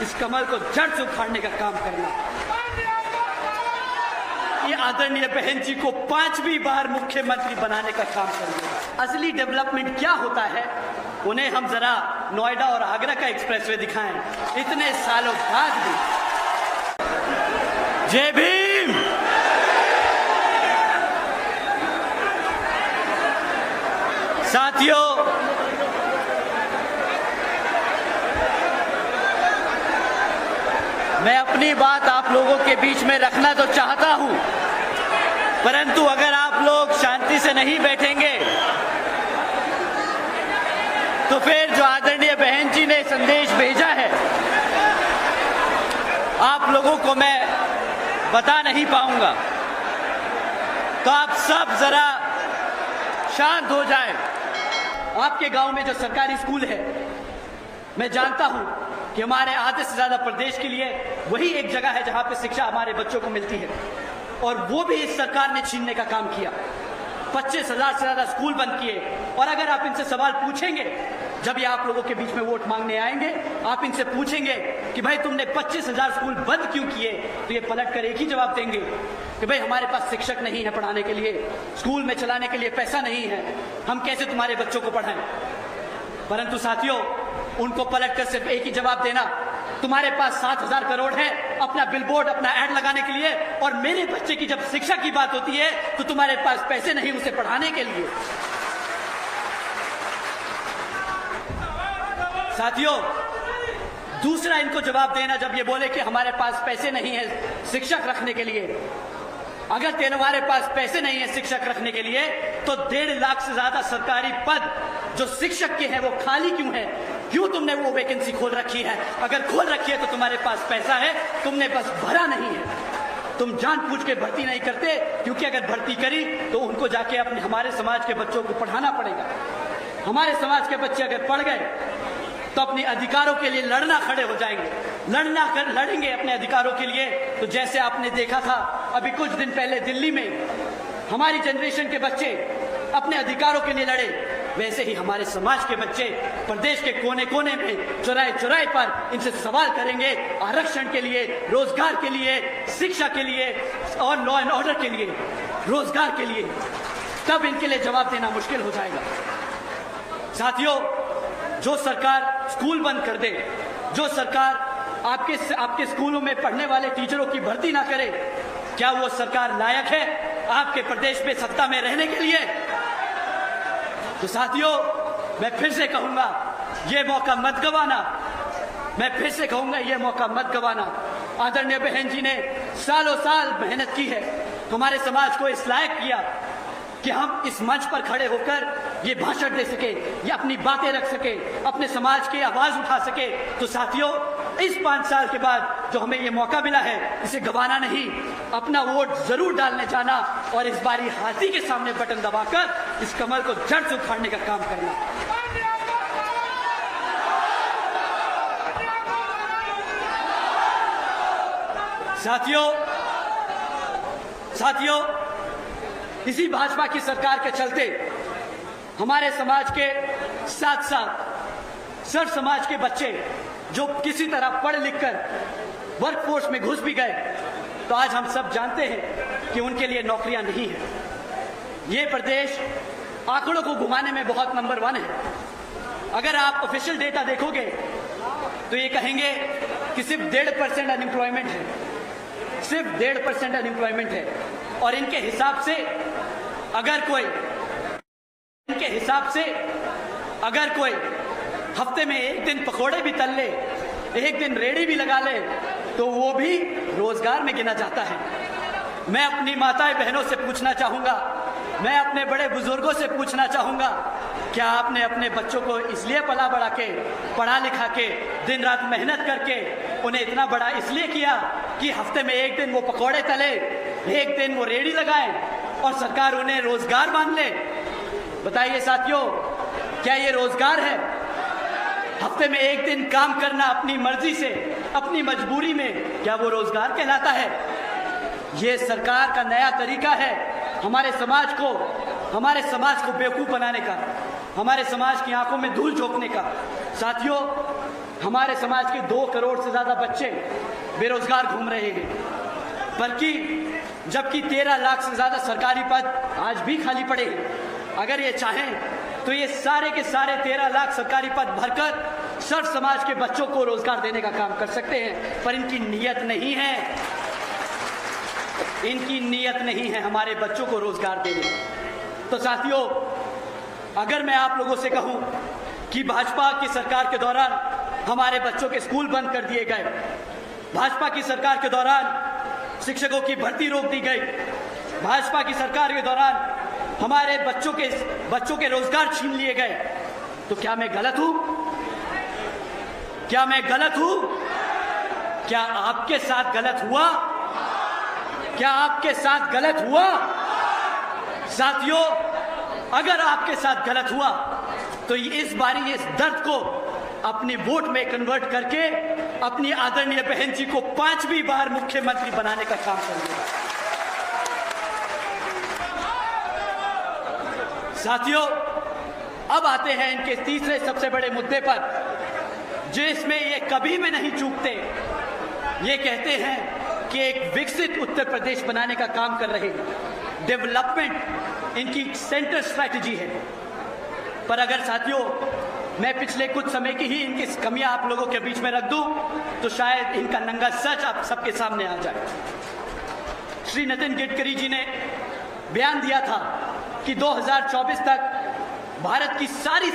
इस कमल को जड़ से उखाड़ने का काम करना। ये आदरणीय बहन जी को 5वीं बार मुख्यमंत्री बनाने का काम करना। असली डेवलपमेंट क्या होता है उन्हें हम जरा नोएडा और आगरा का एक्सप्रेसवे दिखाएं। इतने सालों बाद भी। जय भीम। साथियों, मैं अपनी बात आप लोगों के बीच में रखना तो चाहता हूं, परंतु अगर आप लोग शांति से नहीं बैठेंगे तो फिर जो आदरणीय बहन जी ने संदेश भेजा है आप लोगों को मैं बता नहीं पाऊंगा। तो आप सब जरा शांत हो जाएं। आपके गांव में जो सरकारी स्कूल है, मैं जानता हूं कि हमारे आधे से ज्यादा प्रदेश के लिए वही एक जगह है जहां पे शिक्षा हमारे बच्चों को मिलती है, और वो भी इस सरकार ने छीनने का काम किया। 25,000 से ज्यादा स्कूल बंद किए। और अगर आप इनसे सवाल पूछेंगे, जब ये आप लोगों के बीच में वोट मांगने आएंगे, आप इनसे पूछेंगे कि भाई तुमने 25,000 स्कूल बंद क्यों किए, तो ये पलट कर एक ही जवाब देंगे कि भाई हमारे पास शिक्षक नहीं है पढ़ाने के लिए, स्कूल में चलाने के लिए पैसा नहीं है, हम कैसे तुम्हारे बच्चों को पढ़ाएं। परंतु साथियों, उनको पलट कर सिर्फ एक ही जवाब देना, तुम्हारे पास 7,000 करोड़ है अपना बिलबोर्ड, अपना एड लगाने के लिए, और मेरे बच्चे की जब शिक्षा की बात होती है तो तुम्हारे पास पैसे नहीं उसे पढ़ाने के लिए। साथियों, दूसरा इनको जवाब देना जब ये बोले कि हमारे पास पैसे नहीं है शिक्षक रखने के लिए। अगर तुम्हारे पास पैसे नहीं है शिक्षक रखने के लिए तो 1.5 लाख से ज्यादा सरकारी पद जो शिक्षक के हैं वो खाली क्यों है? क्यों तुमने वो वैकेंसी खोल रखी है? अगर खोल रखी है तो तुम्हारे पास पैसा है, तुमने बस भरा नहीं है। तुम जानबूझ के भर्ती नहीं करते, क्योंकि अगर भर्ती करी तो उनको जाके अपने हमारे समाज के बच्चों को पढ़ाना पड़ेगा। हमारे समाज के बच्चे अगर पढ़ गए तो अपने अधिकारों के लिए लड़ना खड़े हो जाएंगे, लड़ेंगे अपने अधिकारों के लिए। तो जैसे आपने देखा था अभी कुछ दिन पहले दिल्ली में हमारी जनरेशन के बच्चे अपने अधिकारों के लिए लड़े, वैसे ही हमारे समाज के बच्चे प्रदेश के कोने कोने में चौराहे चौराहे पर इनसे सवाल करेंगे आरक्षण के लिए, रोजगार के लिए, शिक्षा के लिए और लॉ एंड ऑर्डर के लिए, रोजगार के लिए। तब इनके लिए जवाब देना मुश्किल हो जाएगा। साथियों, जो सरकार स्कूल बंद कर दे, जो सरकार आपके स्कूलों में पढ़ने वाले टीचरों की भर्ती ना करे, क्या वो सरकार लायक है आपके प्रदेश में सत्ता में रहने के लिए? तो साथियों, मैं फिर से कहूंगा ये मौका मत गवाना। मैं फिर से कहूंगा ये मौका मत गवाना। आदरणीय बहन जी ने सालों साल मेहनत की है, हमारे समाज को इस लायक किया कि हम इस मंच पर खड़े होकर ये भाषण दे सके, ये अपनी बातें रख सके, अपने समाज की आवाज उठा सके। तो साथियों, इस 5 साल के बाद जो हमें ये मौका मिला है, इसे गंवाना नहीं, अपना वोट जरूर डालने जाना और इस बारी हाथी के सामने बटन दबाकर इस कमल को जड़ से उखाड़ने का काम करना। साथियों, इसी भाजपा की सरकार के चलते हमारे समाज के साथ साथ सर्व समाज के बच्चे जो किसी तरह पढ़ लिख कर वर्कफोर्स में घुस भी गए, तो आज हम सब जानते हैं कि उनके लिए नौकरियां नहीं है। ये प्रदेश आंकड़ों को घुमाने में बहुत नंबर 1 है। अगर आप ऑफिशियल डेटा देखोगे तो ये कहेंगे कि सिर्फ 1.5% अनएम्प्लॉयमेंट है, सिर्फ 1.5% अनएम्प्लॉयमेंट है। और इनके हिसाब से अगर कोई हफ्ते में एक दिन पकोड़े भी तल ले, एक दिन रेड़ी भी लगा ले, तो वो भी रोजगार में गिना जाता है। मैं अपनी माताएं बहनों से पूछना चाहूंगा, मैं अपने बड़े बुजुर्गों से पूछना चाहूंगा, क्या आपने अपने बच्चों को इसलिए पला बढ़ा के, पढ़ा लिखा के, दिन रात मेहनत करके उन्हें इतना बड़ा इसलिए किया कि हफ्ते में एक दिन वो पकोड़े तले, एक दिन वो रेड़ी लगाए और सरकार उन्हें रोजगार मान ले? बताइए साथियों, क्या ये रोजगार है? हफ्ते में एक दिन काम करना अपनी मर्जी से, अपनी मजबूरी में, क्या वो रोजगार कहलाता है? ये सरकार का नया तरीका है हमारे समाज को बेवकूफ बनाने का, हमारे समाज की आंखों में धूल झोंकने का। साथियों, हमारे समाज के 2 करोड़ से ज्यादा बच्चे बेरोजगार घूम रहे हैं, बल्कि जबकि 13 लाख से ज्यादा सरकारी पद आज भी खाली पड़े हैं। अगर ये चाहें तो ये सारे के सारे 13 लाख सरकारी पद भरकर सर्व समाज के बच्चों को रोजगार देने का काम कर सकते हैं, पर इनकी नीयत नहीं है, इनकी नीयत नहीं है हमारे बच्चों को रोजगार देने। तो साथियों, अगर मैं आप लोगों से कहूं कि भाजपा की सरकार के दौरान हमारे बच्चों के स्कूल बंद कर दिए गए, भाजपा की सरकार के दौरान शिक्षकों की भर्ती रोक दी गई, भाजपा की सरकार के दौरान हमारे बच्चों के रोजगार छीन लिए गए, तो क्या मैं गलत हूं? क्या मैं गलत हूं? क्या आपके साथ गलत हुआ? क्या आपके साथ गलत हुआ? साथियों, अगर आपके साथ गलत हुआ तो इस बारी इस दर्द को अपने वोट में कन्वर्ट करके अपनी आदरणीय बहन जी को 5वीं बार मुख्यमंत्री बनाने का काम करेंगे। साथियों, अब आते हैं इनके तीसरे सबसे बड़े मुद्दे पर, जिसमें ये कभी भी नहीं चूकते। ये कहते हैं कि एक विकसित उत्तर प्रदेश बनाने का काम कर रहे हैं, डेवलपमेंट इनकी सेंटर स्ट्रैटेजी है। पर अगर साथियों मैं पिछले कुछ समय की ही इनकी कमियां आप लोगों के बीच में रख दूं तो शायद इनका नंगा सच आप सबके सामने आ जाए। श्री नितिन गडकरी जी ने बयान दिया था कि 2024 तक भारत की सारी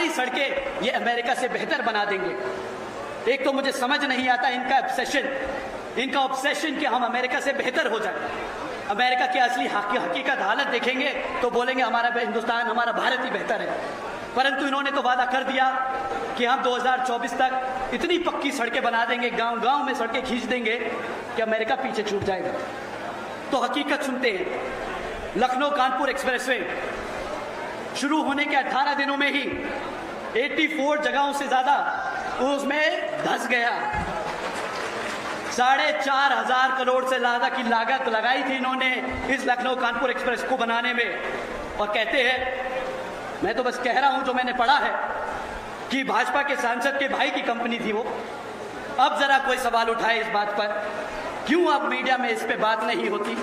सड़कें ये अमेरिका से बेहतर बना देंगे। एक तो मुझे समझ नहीं आता इनका ऑब्सेशन कि हम अमेरिका से बेहतर हो जाए। अमेरिका की असली हकीकत हालत देखेंगे तो बोलेंगे हमारा हिंदुस्तान, हमारा भारत ही बेहतर है। परंतु इन्होंने तो वादा कर दिया कि हम 2024 तक इतनी पक्की सड़कें बना देंगे, गांव-गांव में सड़कें खींच देंगे कि अमेरिका पीछे छूट जाएगा। तो हकीकत सुनते हैं। लखनऊ कानपुर एक्सप्रेसवे शुरू होने के 18 दिनों में ही 84 जगहों से ज्यादा उसमें धंस गया। 4,500 करोड़ से ज्यादा की लागत लगाई थी इन्होंने इस लखनऊ कानपुर एक्सप्रेस को बनाने में। और कहते हैं, मैं तो बस कह रहा हूं जो मैंने पढ़ा है, कि भाजपा के सांसद के भाई की कंपनी थी वो। अब जरा कोई सवाल उठाए इस बात पर, क्यों अब मीडिया में इस पे बात नहीं होती?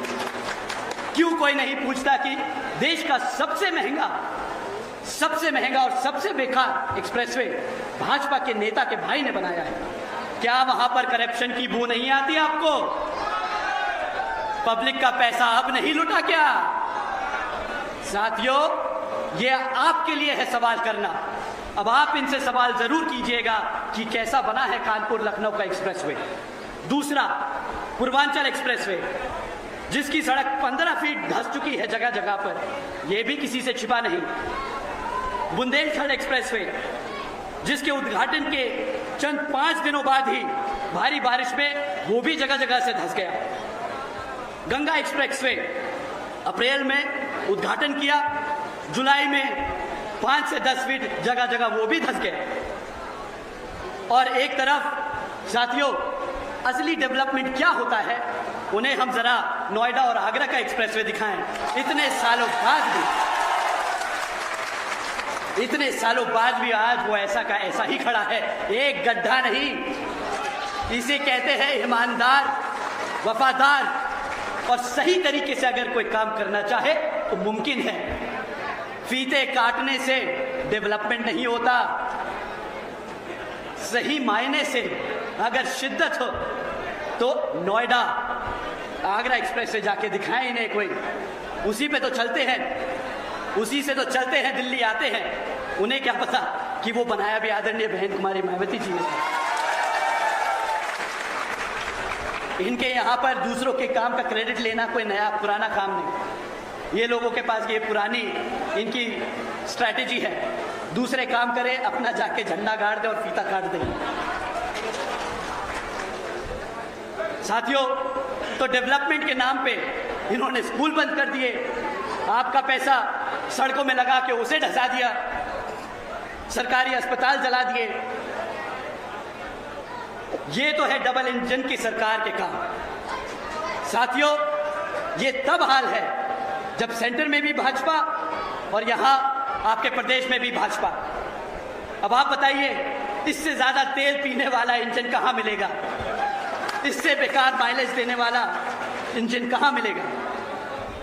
क्यों कोई नहीं पूछता कि देश का सबसे महंगा और सबसे बेकार एक्सप्रेसवे भाजपा के नेता के भाई ने बनाया है? क्या वहां पर करप्शन की बू नहीं आती आपको? पब्लिक का पैसा अब नहीं लुटा क्या? साथियों, ये आपके लिए है सवाल करना। अब आप इनसे सवाल जरूर कीजिएगा कि कैसा बना है कानपुर लखनऊ का एक्सप्रेसवे। दूसरा, पूर्वांचल एक्सप्रेसवे, जिसकी सड़क 15 फीट धंस चुकी है जगह जगह पर, यह भी किसी से छिपा नहीं। बुंदेलखंड एक्सप्रेसवे, जिसके उद्घाटन के चंद 5 दिनों बाद ही भारी बारिश में वो भी जगह जगह से धंस गया। गंगा एक्सप्रेसवे, अप्रैल में उद्घाटन किया, जुलाई में 5 से 10 फीट जगह जगह वो भी धंस गया। और एक तरफ साथियों, असली डेवलपमेंट क्या होता है उन्हें हम जरा नोएडा और आगरा का एक्सप्रेसवे दिखाएं। इतने सालों बाद भी आज वो ऐसा का ऐसा ही खड़ा है, एक गड्ढा नहीं। इसे कहते हैं ईमानदार, वफादार और सही तरीके से अगर कोई काम करना चाहे तो मुमकिन है। फीते काटने से डेवलपमेंट नहीं होता। सही मायने से अगर शिद्दत हो तो नोएडा आगरा एक्सप्रेस से जाके दिखाएं इन्हें कोई। उसी पे तो चलते हैं, उसी से तो चलते हैं, दिल्ली आते हैं। उन्हें क्या पता कि वो बनाया भी आदरणीय बहन कुमारी मायावती जी ने। इनके यहाँ पर दूसरों के काम का क्रेडिट लेना कोई नया पुराना काम नहीं। ये लोगों के पास ये पुरानी इनकी स्ट्रैटेजी है, दूसरे काम करे, अपना जाके झंडा गाड़ दे और फीता काट दे। साथियों, तो डेवलपमेंट के नाम पे इन्होंने स्कूल बंद कर दिए, आपका पैसा सड़कों में लगा के उसे धंसा दिया, सरकारी अस्पताल जला दिए। ये तो है डबल इंजन की सरकार के काम। साथियों, ये तब हाल है जब सेंटर में भी भाजपा और यहां आपके प्रदेश में भी भाजपा। अब आप बताइए, इससे ज्यादा तेल पीने वाला इंजन कहां मिलेगा? इससे बेकार माइलेज देने वाला इंजन कहां मिलेगा?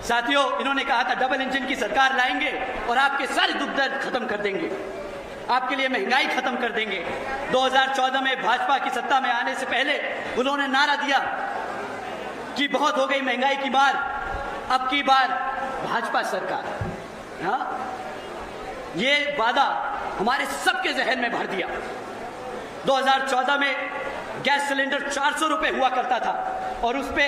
साथियों, इन्होंने कहा था डबल इंजन की सरकार लाएंगे और आपके सारे दुख दर्द खत्म कर देंगे, आपके लिए महंगाई खत्म कर देंगे। 2014 में भाजपा की सत्ता में आने से पहले उन्होंने नारा दिया कि बहुत हो गई महंगाई की मार, अब की बार भाजपा सरकार। हाँ, ये वादा हमारे सबके जहन में भर दिया। 2014 में गैस सिलेंडर 400 रुपए हुआ करता था और उस पे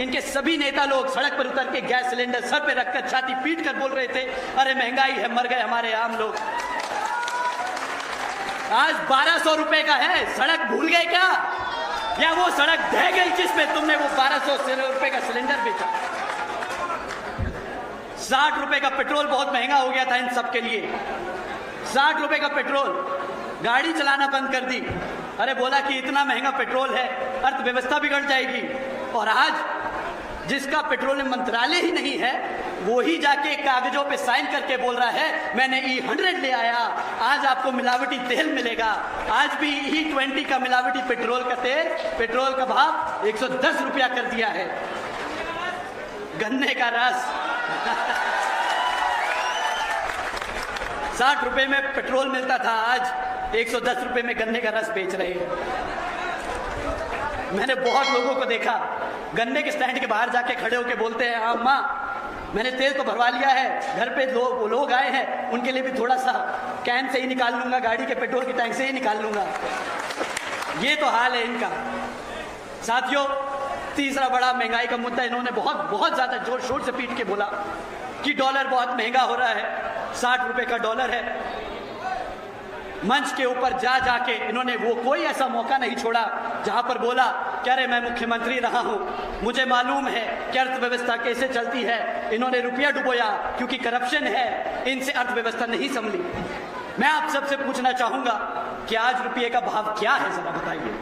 इनके सभी नेता लोग सड़क पर उतर के गैस सिलेंडर सर पे रखकर छाती पीट कर बोल रहे थे, अरे महंगाई है, मर गए हमारे आम लोग। आज 1200 रुपए का है। सड़क भूल गए क्या? या वो सड़क ढह गई जिसमें तुमने वो 1200 रुपए का सिलेंडर बेचा? 60 रुपए का पेट्रोल बहुत महंगा हो गया था इन सब के लिए। 60 रुपए का पेट्रोल, गाड़ी चलाना बंद कर दी। अरे बोला कि इतना महंगा पेट्रोल है, अर्थव्यवस्था बिगड़ जाएगी। और आज जिसका पेट्रोलियम मंत्रालय ही नहीं है, वो ही जाके कागजों पे साइन करके बोल रहा है मैंने E100 ले आया, आज आपको मिलावटी तेल मिलेगा। आज भी E20 का मिलावटी पेट्रोल का तेल, पेट्रोल का भाव 110 रुपया कर दिया है। गन्ने का रस 60 रुपए में पेट्रोल मिलता था, आज 110 रुपए में गन्ने का रस बेच रहे हैं। मैंने बहुत लोगों को देखा गन्ने के स्टैंड के बाहर जाके खड़े होके बोलते हैं, अम्मा मैंने तेल तो भरवा लिया है, घर पे लोग आए हैं, उनके लिए भी थोड़ा सा कैन से ही निकाल लूंगा, गाड़ी के पेट्रोल की टैंक से ही निकाल लूंगा। ये तो हाल है इनका। साथियों, तीसरा बड़ा महंगाई का मुद्दा इन्होंने बहुत ज्यादा जोर शोर से पीट के बोला कि डॉलर बहुत महंगा हो रहा है, 60 रुपए का डॉलर है। मंच के ऊपर जाके इन्होंने वो कोई ऐसा मौका नहीं छोड़ा जहां पर बोला कि अरे मैं मुख्यमंत्री रहा हूं, मुझे मालूम है कि अर्थव्यवस्था कैसे चलती है। इन्होंने रुपया डुबोया क्योंकि करप्शन है, इनसे अर्थव्यवस्था नहीं संभली। मैं आप सबसे पूछना चाहूंगा कि आज रुपये का भाव क्या है, जरा बताइए,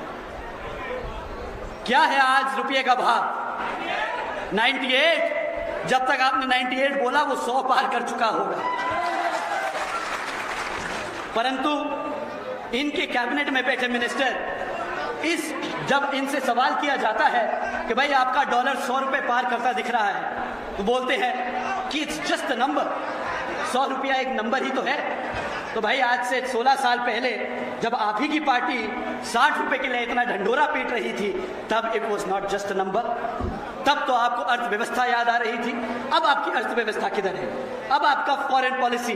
क्या है आज रुपये का भाव? 98। जब तक आपने 98 बोला वो 100 पार कर चुका होगा। परंतु इनके कैबिनेट में बैठे मिनिस्टर जब इनसे सवाल किया जाता है कि भाई आपका डॉलर 100 रुपए पार करता दिख रहा है, तो बोलते हैं कि इट्स जस्ट अ नंबर, 100 रुपया एक नंबर ही तो है। तो भाई आज से 16 साल पहले जब आप ही की पार्टी 60 रुपए के लिए इतना ढंढोरा पीट रही थी, तब it was not just a number, तब तो आपको अर्थव्यवस्था याद आ रही थी। अब आपकी अर्थव्यवस्था किधर है? अब आपका फॉरेन पॉलिसी